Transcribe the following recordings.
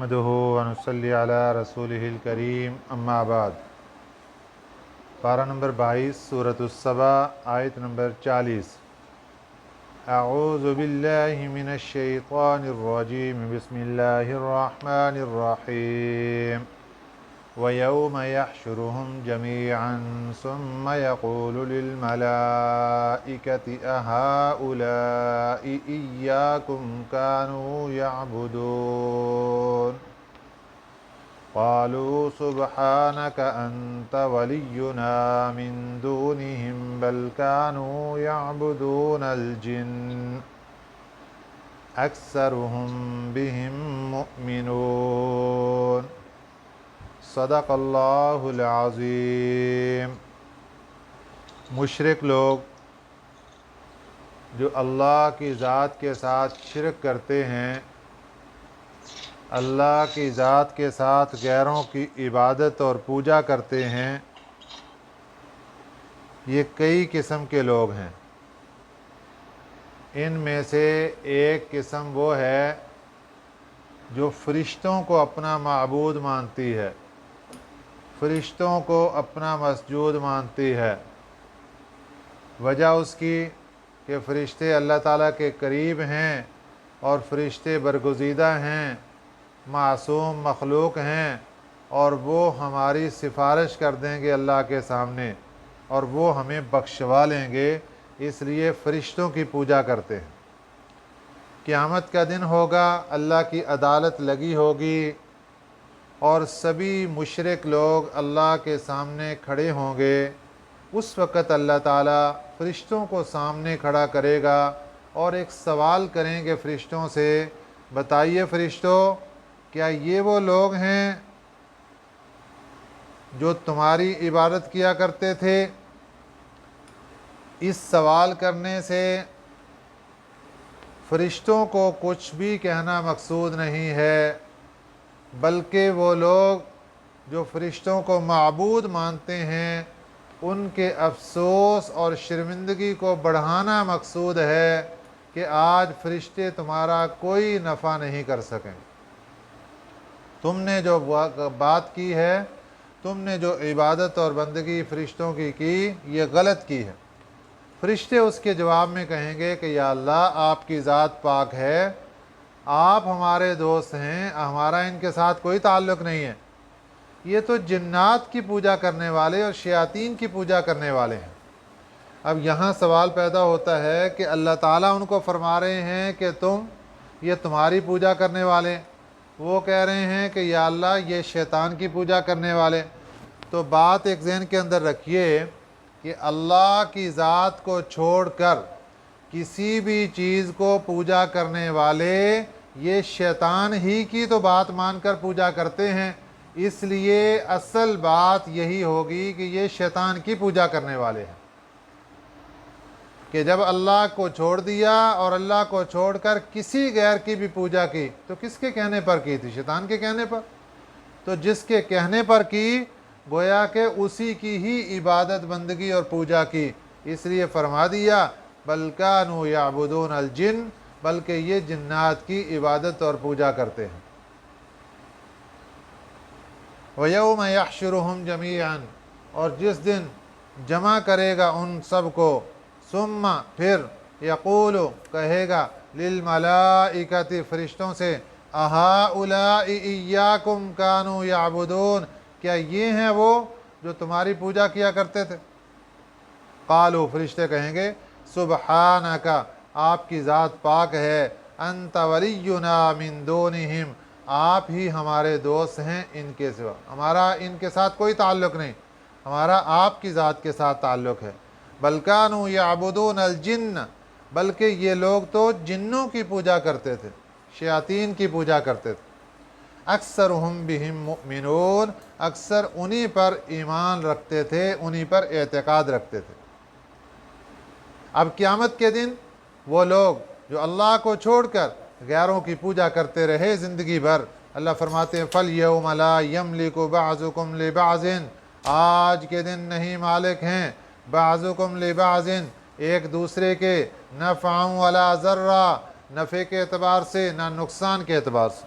نحمده ونصلی علی رسولہ الکریم اما بعد۔ پارہ نمبر 22 سورۃ السبا آیت نمبر 40۔ اعوذ باللہ من الشیطان الرجیم بسم اللہ الرحمن الرحیم۔ وَيَوْمَ يَحْشُرُهُمْ جَمِيعًا ثُمَّ يَقُولُ لِلْمَلَائِكَةِ أَهَؤُلَاءِ إِيَّاكُمْ كَانُوا يَعْبُدُونَ قَالُوا سُبْحَانَكَ أَنْتَ وَلِيُّنَا مِنْ دُونِهِمْ بَلْ كَانُوا يَعْبُدُونَ الْجِنَّ أَكْثَرُهُمْ بِهِمْ مُؤْمِنُونَ۔ صدق اللہ العظیم۔ مشرک لوگ جو اللہ کی ذات کے ساتھ شرک کرتے ہیں، اللہ کی ذات کے ساتھ غیروں کی عبادت اور پوجا کرتے ہیں، یہ کئی قسم کے لوگ ہیں۔ ان میں سے ایک قسم وہ ہے جو فرشتوں کو اپنا معبود مانتی ہے، فرشتوں کو اپنا مسجود مانتی ہے۔ وجہ اس کی کہ فرشتے اللہ تعالیٰ کے قریب ہیں اور فرشتے برگزیدہ ہیں، معصوم مخلوق ہیں، اور وہ ہماری سفارش کر دیں گے اللہ کے سامنے اور وہ ہمیں بخشوا لیں گے، اس لیے فرشتوں کی پوجا کرتے ہیں۔ قیامت کا دن ہوگا، اللہ کی عدالت لگی ہوگی اور سبھی مشرک لوگ اللہ کے سامنے کھڑے ہوں گے۔ اس وقت اللہ تعالیٰ فرشتوں کو سامنے کھڑا کرے گا اور ایک سوال کریں گے فرشتوں سے، بتائیے فرشتوں، کیا یہ وہ لوگ ہیں جو تمہاری عبادت کیا کرتے تھے؟ اس سوال کرنے سے فرشتوں کو کچھ بھی کہنا مقصود نہیں ہے، بلکہ وہ لوگ جو فرشتوں کو معبود مانتے ہیں ان کے افسوس اور شرمندگی کو بڑھانا مقصود ہے کہ آج فرشتے تمہارا کوئی نفع نہیں کر سکیں۔ تم نے جو بات کی ہے، تم نے جو عبادت اور بندگی فرشتوں کی یہ غلط کی ہے۔ فرشتے اس کے جواب میں کہیں گے کہ یا اللہ، آپ کی ذات پاک ہے، آپ ہمارے دوست ہیں، ہمارا ان کے ساتھ کوئی تعلق نہیں ہے، یہ تو جنات کی پوجا کرنے والے اور شیاطین کی پوجا کرنے والے ہیں۔ اب یہاں سوال پیدا ہوتا ہے کہ اللہ تعالیٰ ان کو فرما رہے ہیں کہ یہ تمہاری پوجا کرنے والے، وہ کہہ رہے ہیں کہ یا اللہ یہ شیطان کی پوجا کرنے والے۔ تو بات ایک ذہن کے اندر رکھیے کہ اللہ کی ذات کو چھوڑ کر کسی بھی چیز کو پوجا کرنے والے یہ شیطان ہی کی تو بات مان کر پوجا کرتے ہیں، اس لیے اصل بات یہی ہوگی کہ یہ شیطان کی پوجا کرنے والے ہیں کہ جب اللہ کو چھوڑ دیا اور اللہ کو چھوڑ کر کسی غیر کی بھی پوجا کی تو کس کے کہنے پر کی تھی؟ شیطان کے کہنے پر۔ تو جس کے کہنے پر کی گویا کہ اسی کی ہی عبادت بندگی اور پوجا کی، اس لیے فرما دیا بل کانوا یعبدون الجن، بلکہ یہ جنات کی عبادت اور پوجا کرتے ہیں۔ وَيَوْمَ يَحْشُرُهُمْ جَمِيعًا، اور جس دن جمع کرے گا ان سب کو، ثم پھر یقول کہے گا للملائکۃ فرشتوں سے، اہؤلاء ایاکم کانوا یعبدون، کیا یہ ہیں وہ جو تمہاری پوجا کیا کرتے تھے؟ قالوا فرشتے کہیں گے سبحانک، آپ کی ذات پاک ہے، انت ولینا من دونہم، آپ ہی ہمارے دوست ہیں ان کے سوا، ہمارا ان کے ساتھ کوئی تعلق نہیں، ہمارا آپ کی ذات کے ساتھ تعلق ہے۔ بل کانوا یعبدون الجن، بلکہ یہ لوگ تو جنوں کی پوجا کرتے تھے، شیاطین کی پوجا کرتے تھے۔ اکثرہم بہم مؤمنون، اکثر انہی پر ایمان رکھتے تھے، انہی پر اعتقاد رکھتے تھے۔ اب قیامت کے دن وہ لوگ جو اللہ کو چھوڑ کر غیروں کی پوجا کرتے رہے زندگی بھر، اللہ فرماتے ہیں فَالْيَوْمَ لَا يَمْلِكُ بَعْضُكُمْ لِبَعْضٍ، آج کے دن نہیں مالک ہیں بعضکم لبعض، ایک دوسرے کے نفعا ولا ضرا، نفع کے اعتبار سے نہ نقصان کے اعتبار سے۔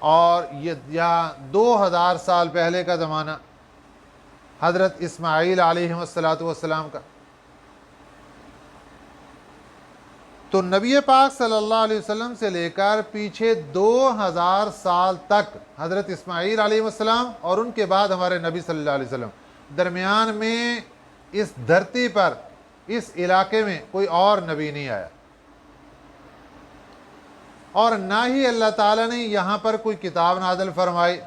اور یہ یا 2000 سال پہلے کا زمانہ حضرت اسماعیل علیہ السلام کا. تو نبی پاک صلی اللہ علیہ وسلم سے لے کر پیچھے 2000 سال تک حضرت اسماعیل علیہ السلام اور ان کے بعد ہمارے نبی صلی اللہ علیہ وسلم، درمیان میں اس دھرتی پر اس علاقے میں کوئی اور نبی نہیں آیا، اور نہ ہی اللہ تعالیٰ نے یہاں پر کوئی کتاب نازل فرمائی.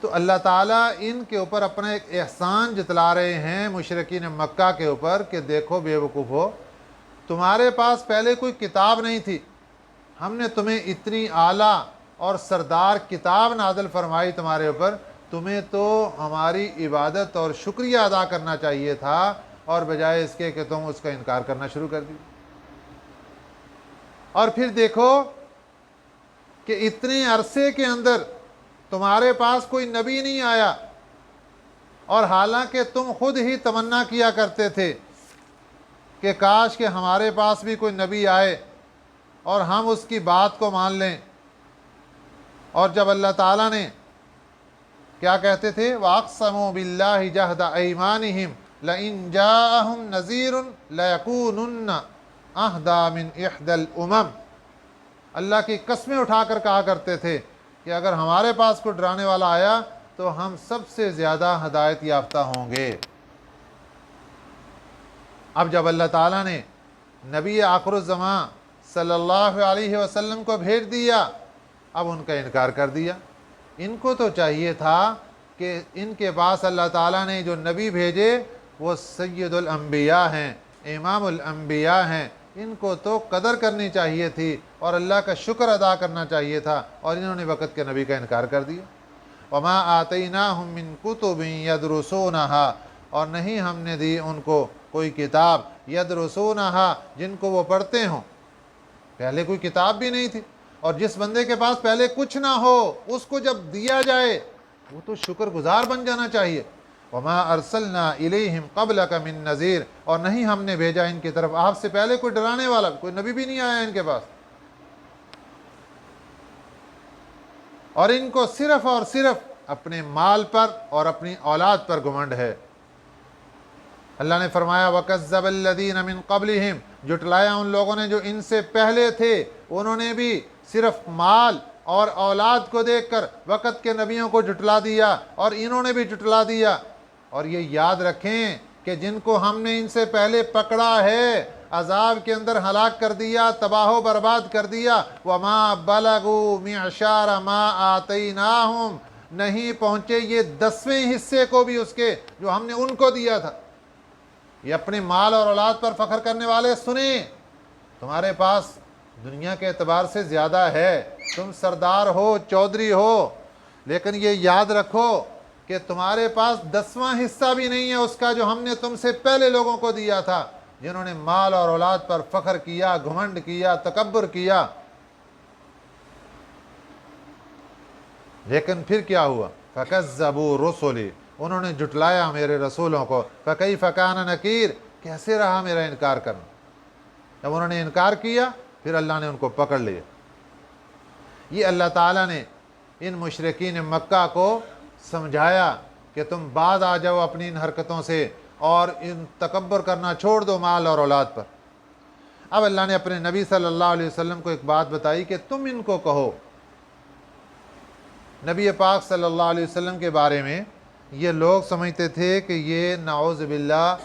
تو اللہ تعالیٰ ان کے اوپر اپنا ایک احسان جتلا رہے ہیں مشرکین مکہ کے اوپر کہ دیکھو بے وقوف ہو، تمہارے پاس پہلے کوئی کتاب نہیں تھی، ہم نے تمہیں اتنی اعلیٰ اور سردار کتاب نازل فرمائی تمہارے اوپر، تمہیں تو ہماری عبادت اور شکریہ ادا کرنا چاہیے تھا، اور بجائے اس کے کہ تم اس کا انکار کرنا شروع کر دی. اور پھر دیکھو کہ اتنے عرصے کے اندر تمہارے پاس کوئی نبی نہیں آیا، اور حالانکہ تم خود ہی تمنا کیا کرتے تھے کہ کاش کہ ہمارے پاس بھی کوئی نبی آئے اور ہم اس کی بات کو مان لیں. اور جب اللہ تعالیٰ نے کیا کہتے تھے، وَأَقْسَمُوا بِاللَّهِ جَهْدَ أَيْمَانِهِمْ لَإِنْ جَاءَهُمْ نَذِيرٌ لَيَكُونُنَّ أَهْدَىٰ مِنْ إِحْدَى الْأُمَمِ، اللہ کی قسمیں اٹھا کر کہا کرتے تھے کہ اگر ہمارے پاس کوئی ڈرانے والا آیا تو ہم سب سے زیادہ ہدایت یافتہ ہوں گے. اب جب اللہ تعالیٰ نے نبی آخر الزمان صلی اللہ علیہ وسلم کو بھیج دیا، اب ان کا انکار کر دیا. ان کو تو چاہیے تھا کہ ان کے پاس اللہ تعالیٰ نے جو نبی بھیجے وہ سید الانبیاء ہیں، امام الانبیاء ہیں، ان کو تو قدر کرنی چاہیے تھی اور اللہ کا شکر ادا کرنا چاہیے تھا، اور انہوں نے وقت کے نبی کا انکار کر دیا. وما آتیناہم من کتب یدرسونہا، اور نہیں ہم نے دی ان کو کوئی کتاب یدرسونہا جن کو وہ پڑھتے ہوں. پہلے کوئی کتاب بھی نہیں تھی، اور جس بندے کے پاس پہلے کچھ نہ ہو اس کو جب دیا جائے وہ تو شکر گزار بن جانا چاہیے. وما ارسلنا الیہم قبلک من نذیر، اور نہیں ہم نے بھیجا ان کی طرف آپ سے پہلے کوئی ڈرانے والا، کوئی نبی بھی نہیں آیا ان کے پاس، اور ان کو صرف اور صرف اپنے مال پر اور اپنی اولاد پر گھمنڈ ہے. اللہ نے فرمایا وَكَذَّبَ الَّذِينَ مِن قَبْلِهِمْ، جھٹلایا ان لوگوں نے جو ان سے پہلے تھے، انہوں نے بھی صرف مال اور اولاد کو دیکھ کر وقت کے نبیوں کو جھٹلا دیا، اور انہوں نے بھی جھٹلا دیا. اور یہ یاد رکھیں کہ جن کو ہم نے ان سے پہلے پکڑا ہے، عذاب کے اندر ہلاک کر دیا، تباہ و برباد کر دیا. وَمَا بَلَغُوا مِعْشَارَ مَا آتَيْنَاهُمْ، نہیں پہنچے یہ 10ویں حصے کو بھی اس کے جو ہم نے ان کو دیا تھا. یہ اپنے مال اور اولاد پر فخر کرنے والے سنیں، تمہارے پاس دنیا کے اعتبار سے زیادہ ہے، تم سردار ہو، چودھری ہو، لیکن یہ یاد رکھو کہ تمہارے پاس 10واں حصہ بھی نہیں ہے اس کا جو ہم نے تم سے پہلے لوگوں کو دیا تھا، جنہوں نے مال اور اولاد پر فخر کیا، گھمنڈ کیا، تکبر کیا. لیکن پھر کیا ہوا؟ فَكَذَّبُوا رُسُلِي، انہوں نے جھٹلایا میرے رسولوں کو. فَكَيْفَ كَانَ نَكِيرٌ، کیسے رہا میرا انکار کرنا. جب انہوں نے انکار کیا پھر اللہ نے ان کو پکڑ لیا. یہ اللہ تعالیٰ نے ان مشرکین مکہ کو سمجھایا کہ تم بعد آ جاؤ اپنی ان حرکتوں سے اور ان تکبر کرنا چھوڑ دو مال اور اولاد پر. اب اللہ نے اپنے نبی صلی اللہ علیہ وسلم کو ایک بات بتائی کہ تم ان کو کہو. نبی پاک صلی اللہ علیہ وسلم کے بارے میں یہ لوگ سمجھتے تھے کہ یہ نعوذ باللہ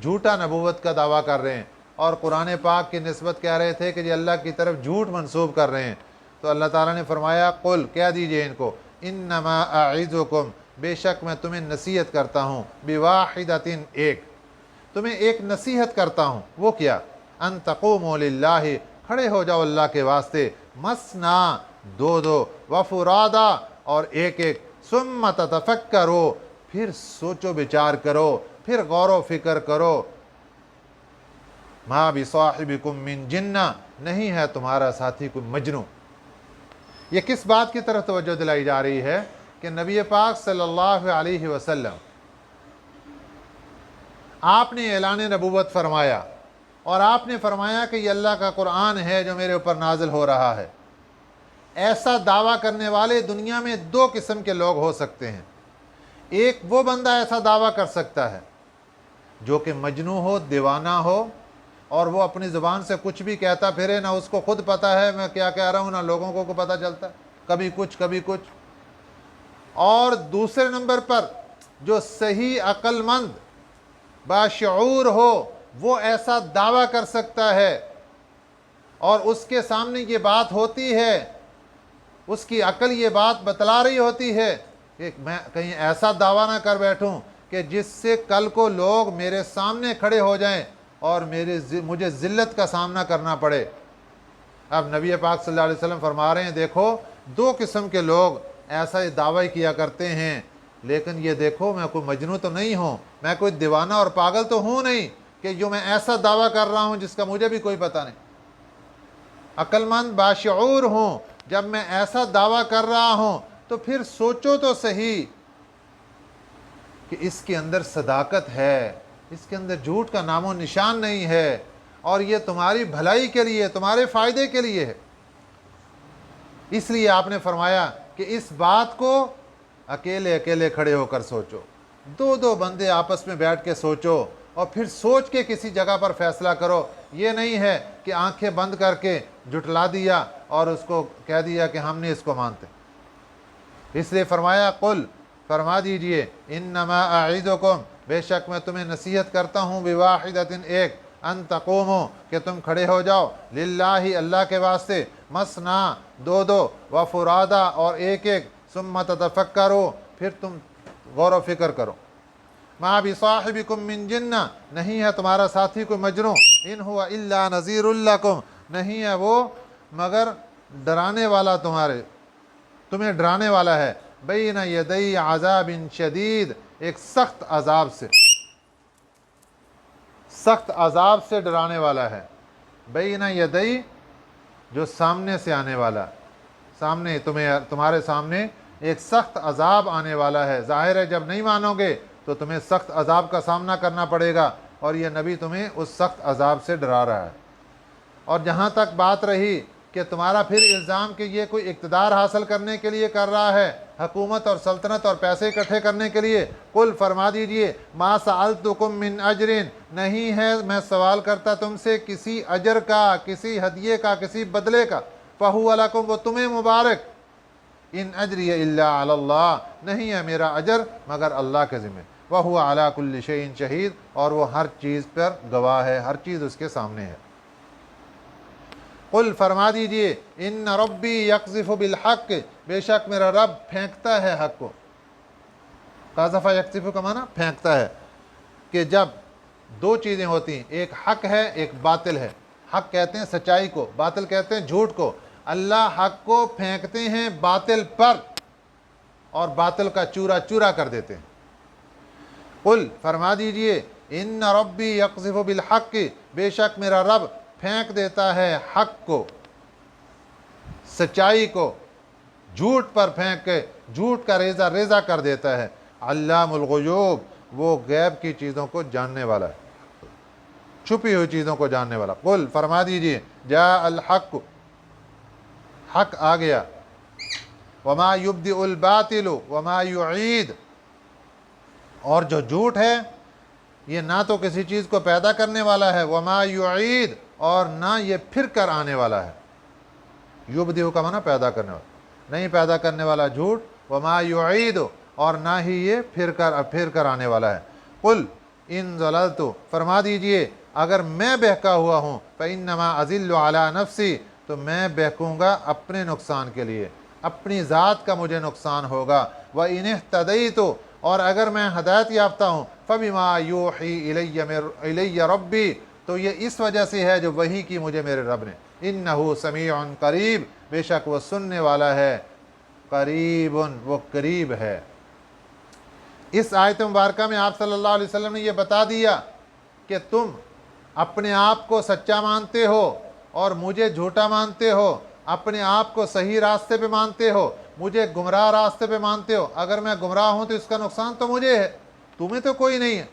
جھوٹا نبوت کا دعویٰ کر رہے ہیں، اور قرآن پاک کی نسبت کہہ رہے تھے کہ یہ اللہ کی طرف جھوٹ منسوب کر رہے ہیں. تو اللہ تعالیٰ نے فرمایا قل، کہہ دیجئے ان کو، انما اعظکم، بے شک میں تمہیں نصیحت کرتا ہوں، بواحدۃ، ایک، تمہیں ایک نصیحت کرتا ہوں. وہ کیا؟ ان تقوموا للہ، کھڑے ہو جاؤ اللہ کے واسطے، مثنا، دو دو، وفرادا، اور ایک ایک، ثم تتفکروا، پھر سوچو بچار کرو، پھر غور و فکر کرو. ما بصاحبکم من جنہ، نہیں ہے تمہارا ساتھی کوئی مجنون. یہ کس بات کی طرف توجہ دلائی جا رہی ہے کہ نبی پاک صلی اللہ علیہ وسلم آپ نے اعلان نبوت فرمایا، اور آپ نے فرمایا کہ یہ اللہ کا قرآن ہے جو میرے اوپر نازل ہو رہا ہے. ایسا دعویٰ کرنے والے دنیا میں دو قسم کے لوگ ہو سکتے ہیں۔ ایک وہ بندہ ایسا دعویٰ کر سکتا ہے جو کہ مجنون ہو، دیوانہ ہو، اور وہ اپنی زبان سے کچھ بھی کہتا پھرے، نہ اس کو خود پتہ ہے میں کیا کہہ رہا ہوں، نہ لوگوں کو پتہ چلتا، کبھی کچھ کبھی کچھ۔ اور دوسرے نمبر پر جو صحیح عقل مند باشعور ہو، وہ ایسا دعویٰ کر سکتا ہے اور اس کے سامنے یہ بات ہوتی ہے، اس کی عقل یہ بات بتلا رہی ہوتی ہے کہ میں کہیں ایسا دعویٰ نہ کر بیٹھوں کہ جس سے کل کو لوگ میرے سامنے کھڑے ہو جائیں اور مجھے ذلت کا سامنا کرنا پڑے۔ اب نبی پاک صلی اللہ علیہ وسلم فرما رہے ہیں دیکھو دو قسم کے لوگ ایسا دعویٰ کیا کرتے ہیں، لیکن یہ دیکھو میں کوئی مجنون تو نہیں ہوں، میں کوئی دیوانہ اور پاگل تو ہوں نہیں کہ جو میں ایسا دعویٰ کر رہا ہوں جس کا مجھے بھی کوئی پتہ نہیں۔ عقل مند باشعور ہوں، جب میں ایسا دعویٰ کر رہا ہوں تو پھر سوچو تو صحیح کہ اس کے اندر صداقت ہے، اس کے اندر جھوٹ کا نام و نشان نہیں ہے، اور یہ تمہاری بھلائی کے لیے، تمہارے فائدے کے لیے ہے۔ اس لیے آپ نے فرمایا کہ اس بات کو اکیلے اکیلے کھڑے ہو کر سوچو، دو دو بندے آپس میں بیٹھ کے سوچو، اور پھر سوچ کے کسی جگہ پر فیصلہ کرو۔ یہ نہیں ہے کہ آنکھیں بند کر کے جھٹلا دیا اور اس کو کہہ دیا کہ ہم نے اس کو مانتے۔ اس لیے فرمایا قل، فرما دیجئے، انما اعظکم، بے شک میں تمہیں نصیحت کرتا ہوں، بواحدۃ، ایک، ان تقوموا، کہ تم کھڑے ہو جاؤ، للہ، اللہ کے واسطے، مثنا، دو دو، وفرادا، اور ایک ایک، ثم تتفکروا، پھر تم غور و فکر کرو۔ ما بصاحبکم من جنہ، نہیں ہے تمہارا ساتھی کوئی مجنون، ان ہوا الا نذیر لکم، نہیں ہے وہ مگر ڈرانے والا تمہیں ڈرانے والا ہے، بین یدی عذاب شدید، ایک سخت عذاب سے ڈرانے والا ہے۔ بین یدی، جو سامنے سے آنے والا، سامنے تمہارے سامنے ایک سخت عذاب آنے والا ہے۔ ظاہر ہے جب نہیں مانو گے تو تمہیں سخت عذاب کا سامنا کرنا پڑے گا، اور یہ نبی تمہیں اس سخت عذاب سے ڈرا رہا ہے۔ اور جہاں تک بات رہی کہ تمہارا پھر الزام کہ یہ کوئی اقتدار حاصل کرنے کے لیے کر رہا ہے، حکومت اور سلطنت اور پیسے اکٹھے کرنے کے لیے، قل، فرما دیجئے، ما سألتکم من اجر، نہیں ہے میں سوال کرتا تم سے کسی اجر کا، کسی ہدیے کا، کسی بدلے کا، فہو لکم، وہ تمہیں مبارک، ان اجری الا علی اللہ، نہیں ہے میرا اجر مگر اللہ کے ذمہ، وہو علی کل شیء شہید، اور وہ ہر چیز پر گواہ ہے، ہر چیز اس کے سامنے ہے۔ قل، فرما دیجئے، ان ربی یقذف بالحق، بے شک میرا رب پھینکتا ہے حق کو۔ قذف یقذف کا معنی پھینکتا ہے، کہ جب دو چیزیں ہوتی ہیں، ایک حق ہے ایک باطل ہے۔ حق کہتے ہیں سچائی کو، باطل کہتے ہیں جھوٹ کو۔ اللہ حق کو پھینکتے ہیں باطل پر، اور باطل کا چورا چورا کر دیتے ہیں۔ قل، فرما دیجئے، ان ربی یقذف بالحق، بے شک میرا رب پھینک دیتا ہے حق کو، سچائی کو، جھوٹ پر پھینک کے جھوٹ کا ریزہ ریزہ کر دیتا ہے۔ علام الغیوب، وہ غیب کی چیزوں کو جاننے والا ہے، چھپی ہوئی چیزوں کو جاننے والا۔ قل، فرما دیجئے، جاء الحق، حق آ گیا، وما یبدئ الباطل وما یعید، اور جو جھوٹ ہے یہ نہ تو کسی چیز کو پیدا کرنے والا ہے، وما یعید، اور نہ یہ پھر کر آنے والا ہے۔ یبدئ کا معنی پیدا کرنے والا، نہیں پیدا کرنے والا جھوٹ، وما یعید، اور نہ ہی یہ پھر کر آنے والا ہے۔ قل ان ضللت، فرما دیجئے اگر میں بہکا ہوا ہوں، فانما اضل علی نفسی، تو میں بہکوں گا اپنے نقصان کے لیے، اپنی ذات کا مجھے نقصان ہوگا۔ وَإِنِ اهْتَدَيْتُ، اور اگر میں ہدایت یافتہ ہوں، فَبِمَا يُوحِي إِلَيَّ رَبِّي، تو یہ اس وجہ سے ہے جو وحی کی مجھے میرے رب نے۔ إِنَّهُ سَمِيعٌ قریب، بے شک وہ سننے والا ہے، قریب، وہ قریب ہے۔ اس آیت مبارکہ میں آپ صلی اللہ علیہ وسلم نے یہ بتا دیا کہ تم اپنے آپ کو سچا مانتے ہو اور مجھے جھوٹا مانتے ہو، اپنے آپ کو صحیح راستے پہ مانتے ہو، مجھے گمراہ راستے پہ مانتے ہو۔ اگر میں گمراہ ہوں تو اس کا نقصان تو مجھے ہے، تمہیں تو کوئی نہیں ہے،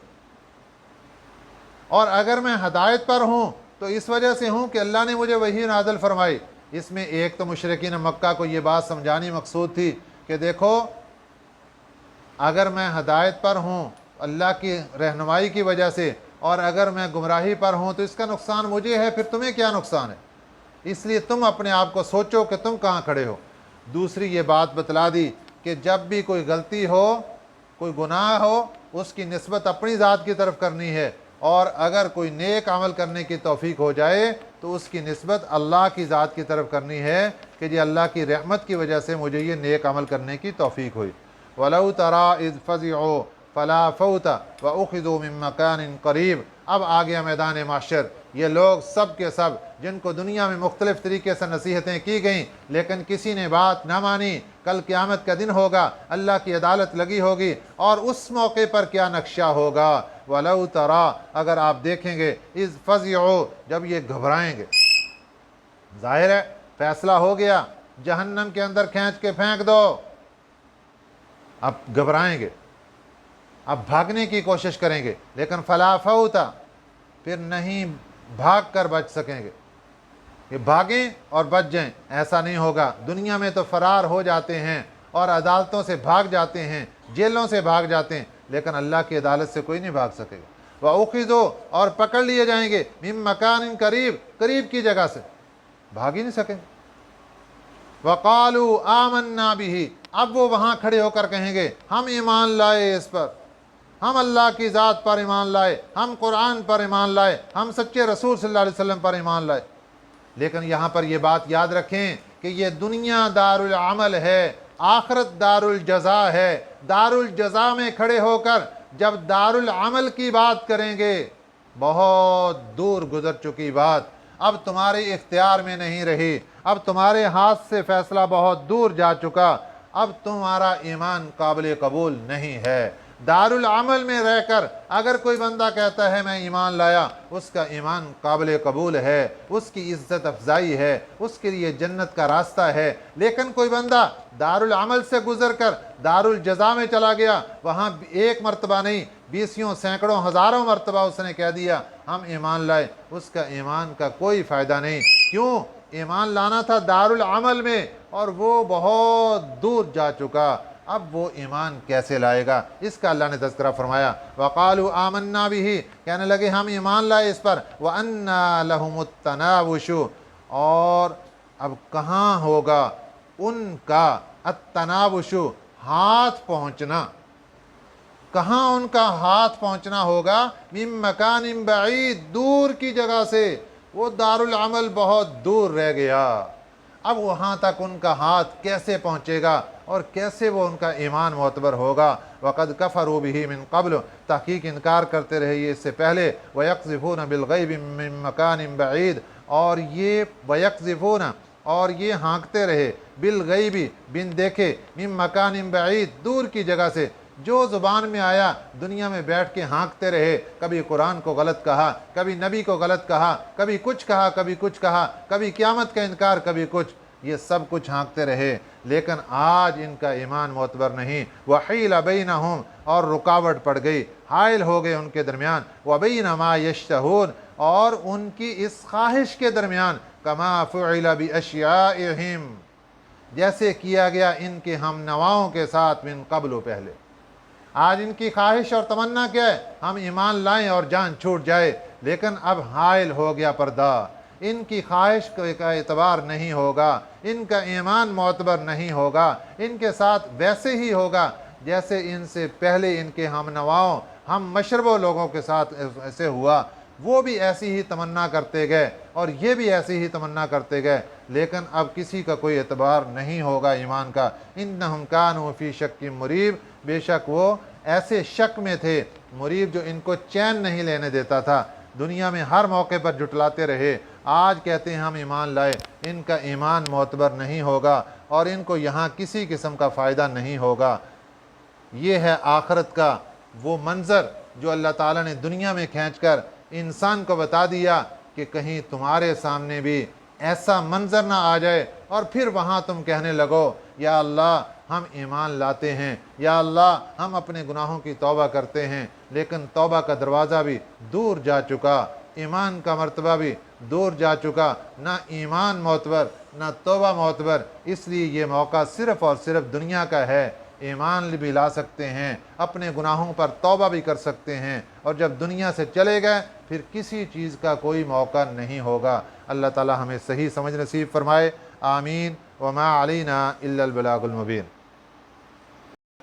اور اگر میں ہدایت پر ہوں تو اس وجہ سے ہوں کہ اللہ نے مجھے وحی نازل فرمائی۔ اس میں ایک تو مشرکین مکہ کو یہ بات سمجھانی مقصود تھی کہ دیکھو اگر میں ہدایت پر ہوں اللہ کی رہنمائی کی وجہ سے، اور اگر میں گمراہی پر ہوں تو اس کا نقصان مجھے ہے، پھر تمہیں کیا نقصان ہے، اس لیے تم اپنے آپ کو سوچو کہ تم کہاں کھڑے ہو۔ دوسری یہ بات بتلا دی کہ جب بھی کوئی غلطی ہو، کوئی گناہ ہو، اس کی نسبت اپنی ذات کی طرف کرنی ہے، اور اگر کوئی نیک عمل کرنے کی توفیق ہو جائے تو اس کی نسبت اللہ کی ذات کی طرف کرنی ہے کہ جی اللہ کی رحمت کی وجہ سے مجھے یہ نیک عمل کرنے کی توفیق ہوئی۔ وَلَوْ تَرَىٰ إِذْ فَزِعُوا فَلَا فَوْتَ وَأُخِذُوا مِن مَّكَانٍ قَرِيبٍ۔ اب آ گیا میدان معشر، یہ لوگ سب کے سب جن کو دنیا میں مختلف طریقے سے نصیحتیں کی گئیں لیکن کسی نے بات نہ مانی، کل قیامت کا دن ہوگا، اللہ کی عدالت لگی ہوگی، اور اس موقع پر کیا نقشہ ہوگا۔ وَلَوْ تَرَىٰ، اگر آپ دیکھیں گے، اِذْ فَزِعُوا، جب یہ گھبرائیں گے، ظاہر ہے فیصلہ ہو گیا، جہنم کے اندر کھینچ کے پھینک دو، اب گھبرائیں گے، اب بھاگنے کی کوشش کریں گے، لیکن فلا فوتا، پھر نہیں بھاگ کر بچ سکیں گے کہ بھاگیں اور بچ جائیں، ایسا نہیں ہوگا۔ دنیا میں تو فرار ہو جاتے ہیں اور عدالتوں سے بھاگ جاتے ہیں، جیلوں سے بھاگ جاتے ہیں، لیکن اللہ کی عدالت سے کوئی نہیں بھاگ سکے گا۔ وَأُخِذُوا، اور پکڑ لیے جائیں گے، مِن مَّكَانٍ قریب، قریب کی جگہ سے، بھاگ ہی نہیں سکیں گے۔ وَقَالُوا آمَنَّا بِهِ، اب وہ وہاں کھڑے ہو کر کہیں گے ہم ایمان لائے اس پر، ہم اللہ کی ذات پر ایمان لائے، ہم قرآن پر ایمان لائے، ہم سچے رسول صلی اللہ علیہ وسلم پر ایمان لائے۔ لیکن یہاں پر یہ بات یاد رکھیں کہ یہ دنیا دار العمل ہے، آخرت دار الجزا ہے۔ دار الجزا میں کھڑے ہو کر جب دار العمل کی بات کریں گے، بہت دور گزر چکی بات، اب تمہارے اختیار میں نہیں رہی، اب تمہارے ہاتھ سے فیصلہ بہت دور جا چکا، اب تمہارا ایمان قابل قبول نہیں ہے۔ دار العمل میں رہ کر اگر کوئی بندہ کہتا ہے میں ایمان لایا، اس کا ایمان قابل قبول ہے، اس کی عزت افزائی ہے، اس کے لیے جنت کا راستہ ہے۔ لیکن کوئی بندہ دار العمل سے گزر کر دار الجزا میں چلا گیا، وہاں ایک مرتبہ نہیں، بیسیوں سینکڑوں ہزاروں مرتبہ اس نے کہہ دیا ہم ایمان لائے، اس کا ایمان کا کوئی فائدہ نہیں۔ کیوں؟ ایمان لانا تھا دار العمل میں، اور وہ بہت دور جا چکا، اب وہ ایمان کیسے لائے گا؟ اس کا اللہ نے تذکرہ فرمایا۔ وَقَالُوا آمَنَّا بِهِ، کہنے لگے ہم ایمان لائے اس پر۔ وَأَنَّا لَهُمُ التَّنَاوُشُ، اور اب کہاں ہوگا ان کا التناوش، ہاتھ پہنچنا، کہاں ان کا ہاتھ پہنچنا ہوگا؟ مِن مَّكَانٍ بَعِيدٍ، دور کی جگہ سے، وہ دار العمل بہت دور رہ گیا، اب وہاں تک ان کا ہاتھ کیسے پہنچے گا اور کیسے وہ ان کا ایمان معتبر ہوگا؟ وَقَدْ كَفَرُوا بِهِ مِن قَبْلُ، تحقیق انکار کرتے رہے یہ اس سے پہلے۔ وَيَقْذِفُونَ بِالْغَيْبِ مِن مَّكَانٍ بَعِيدٍ، اور یہ وَيَقْذِفُونَ، اور یہ ہانکتے رہے، بالغیبی، بن دیکھے، مِن مَّكَانٍ بَعِيدٍ، دور کی جگہ سے، جو زبان میں آیا دنیا میں بیٹھ کے ہانکتے رہے، کبھی قرآن کو غلط کہا، کبھی نبی کو غلط کہا، کبھی کچھ کہا، کبھی کچھ کہا، کبھی قیامت کا انکار، کبھی کچھ، یہ سب کچھ ہانکتے رہے، لیکن آج ان کا ایمان معتبر نہیں۔ وَحِيلَ بَيْنَهُمْ، اور رکاوٹ پڑ گئی، حائل ہو گئے ان کے درمیان، وَبَيْنَ مَا يَشْتَهُونَ، اور ان کی اس خواہش کے درمیان، كَمَا فُعِلَ بِأَشْيَائِهِمْ، جیسے کیا گیا ان کے ہم نواؤں کے ساتھ، من قبل، پہلے۔ آج ان کی خواہش اور تمنا کیا ہے؟ ہم ایمان لائیں اور جان چھوٹ جائے، لیکن اب حائل ہو گیا پردہ، ان کی خواہش کا اعتبار نہیں ہوگا، ان کا ایمان معتبر نہیں ہوگا، ان کے ساتھ ویسے ہی ہوگا جیسے ان سے پہلے ان کے ہم نواؤں، ہم مشربوں لوگوں کے ساتھ ایسے ہوا۔ وہ بھی ایسی ہی تمنا کرتے گئے اور یہ بھی ایسی ہی تمنا کرتے گئے، لیکن اب کسی کا کوئی اعتبار نہیں ہوگا ایمان کا۔ انہم کانوا فی شک مریب، بے شک وہ ایسے شک میں تھے، مریب، جو ان کو چین نہیں لینے دیتا تھا، دنیا میں ہر موقع پر جھٹلاتے رہے، آج کہتے ہیں ہم ایمان لائے، ان کا ایمان معتبر نہیں ہوگا اور ان کو یہاں کسی قسم کا فائدہ نہیں ہوگا۔ یہ ہے آخرت کا وہ منظر جو اللہ تعالیٰ نے دنیا میں کھینچ کر انسان کو بتا دیا کہ کہیں تمہارے سامنے بھی ایسا منظر نہ آ جائے اور پھر وہاں تم کہنے لگو یا اللہ ہم ایمان لاتے ہیں، یا اللہ ہم اپنے گناہوں کی توبہ کرتے ہیں، لیکن توبہ کا دروازہ بھی دور جا چکا، ایمان کا مرتبہ بھی دور جا چکا، نہ ایمان معتبر نہ توبہ معتبر۔ اس لیے یہ موقع صرف اور صرف دنیا کا ہے، ایمان بھی لا سکتے ہیں، اپنے گناہوں پر توبہ بھی کر سکتے ہیں، اور جب دنیا سے چلے گئے پھر کسی چیز کا کوئی موقع نہیں ہوگا۔ اللہ تعالی ہمیں صحیح سمجھ نصیب فرمائے، آمین۔ وما علینا الا البلاغ المبین۔